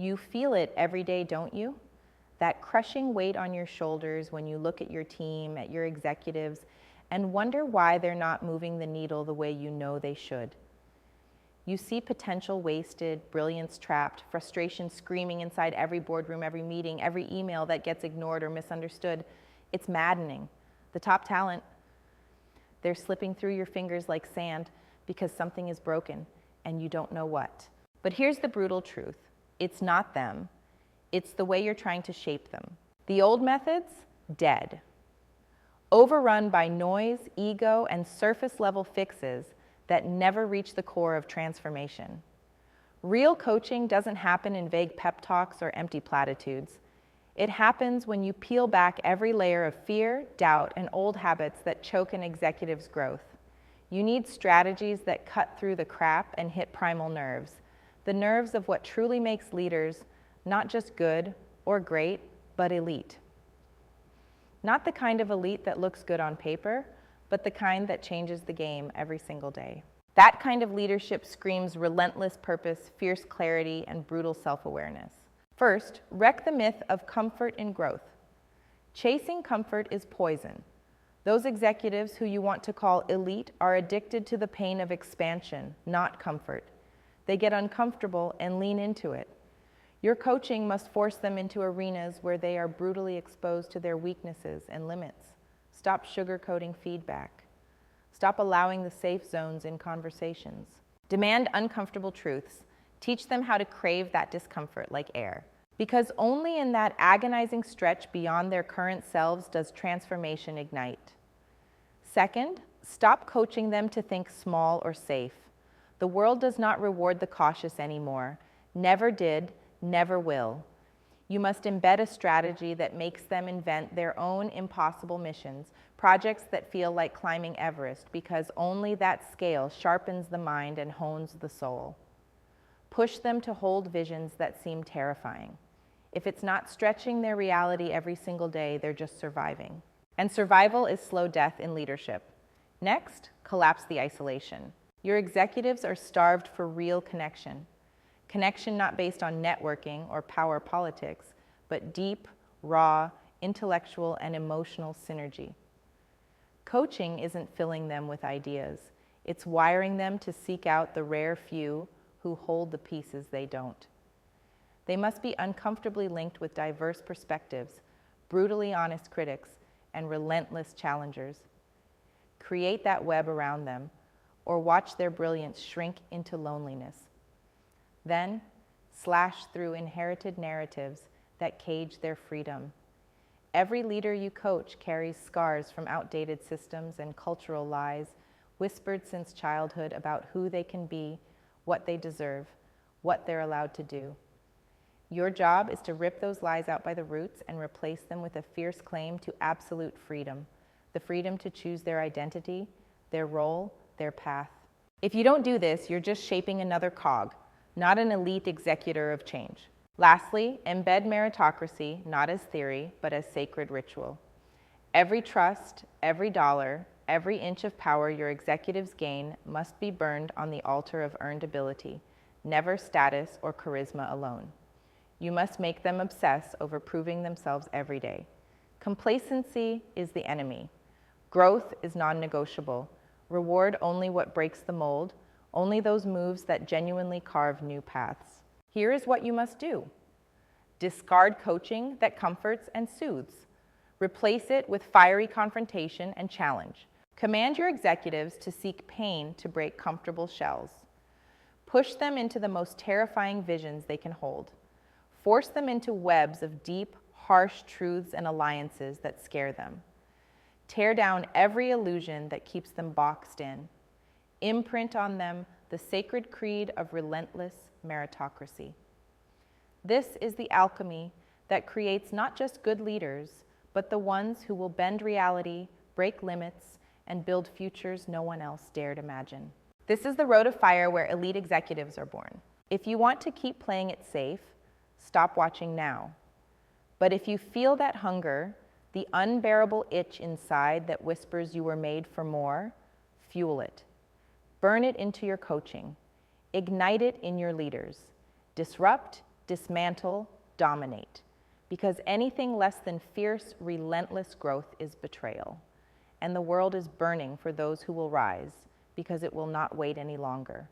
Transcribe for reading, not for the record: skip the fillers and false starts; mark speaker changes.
Speaker 1: You feel it every day, don't you? That crushing weight on your shoulders when you look at your team, at your executives, and wonder why they're not moving the needle the way you know they should. You see potential wasted, brilliance trapped, frustration screaming inside every boardroom, every meeting, every email that gets ignored or misunderstood. It's maddening. The top talent, they're slipping through your fingers like sand because something is broken and you don't know what. But here's the brutal truth. It's not them. It's the way you're trying to shape them. The old methods, dead. Overrun by noise, ego, and surface-level fixes that never reach the core of transformation. Real coaching doesn't happen in vague pep talks or empty platitudes. It happens when you peel back every layer of fear, doubt, and old habits that choke an executive's growth. You need strategies that cut through the crap and hit primal nerves, the nerves of what truly makes leaders not just good or great, but elite. Not the kind of elite that looks good on paper, but the kind that changes the game every single day. That kind of leadership screams relentless purpose, fierce clarity, and brutal self-awareness. First, wreck the myth of comfort in growth. Chasing comfort is poison. Those executives who you want to call elite are addicted to the pain of expansion, not comfort. They get uncomfortable and lean into it. Your coaching must force them into arenas where they are brutally exposed to their weaknesses and limits. Stop sugarcoating feedback. Stop allowing the safe zones in conversations. Demand uncomfortable truths. Teach them how to crave that discomfort like air. Because only in that agonizing stretch beyond their current selves does transformation ignite. Second, stop coaching them to think small or safe. The world does not reward the cautious anymore. Never did, never will. You must embed a strategy that makes them invent their own impossible missions, projects that feel like climbing Everest, because only that scale sharpens the mind and hones the soul. Push them to hold visions that seem terrifying. If it's not stretching their reality every single day, they're just surviving. And survival is slow death in leadership. Next, collapse the isolation. Your executives are starved for real connection. Connection not based on networking or power politics, but deep, raw, intellectual, and emotional synergy. Coaching isn't filling them with ideas. It's wiring them to seek out the rare few who hold the pieces they don't. They must be uncomfortably linked with diverse perspectives, brutally honest critics, and relentless challengers. Create that web around them, or watch their brilliance shrink into loneliness. Then, slash through inherited narratives that cage their freedom. Every leader you coach carries scars from outdated systems and cultural lies, whispered since childhood about who they can be, what they deserve, what they're allowed to do. Your job is to rip those lies out by the roots and replace them with a fierce claim to absolute freedom, the freedom to choose their identity, their role, their path. If you don't do this, you're just shaping another cog, not an elite executor of change. Lastly, embed meritocracy not as theory, but as sacred ritual. Every trust, every dollar, every inch of power your executives gain must be burned on the altar of earned ability, never status or charisma alone. You must make them obsess over proving themselves every day. Complacency is the enemy. Growth is non-negotiable. Reward only what breaks the mold, only those moves that genuinely carve new paths. Here is what you must do. Discard coaching that comforts and soothes. Replace it with fiery confrontation and challenge. Command your executives to seek pain to break comfortable shells. Push them into the most terrifying visions they can hold. Force them into webs of deep, harsh truths and alliances that scare them. Tear down every illusion that keeps them boxed in. Imprint on them the sacred creed of relentless meritocracy. This is the alchemy that creates not just good leaders, but the ones who will bend reality, break limits, and build futures no one else dared imagine. This is the road of fire where elite executives are born. If you want to keep playing it safe, stop watching now. But if you feel that hunger, the unbearable itch inside that whispers you were made for more, fuel it. Burn it into your coaching. Ignite it in your leaders. Disrupt, dismantle, dominate. Because anything less than fierce, relentless growth is betrayal. And the world is burning for those who will rise, because it will not wait any longer.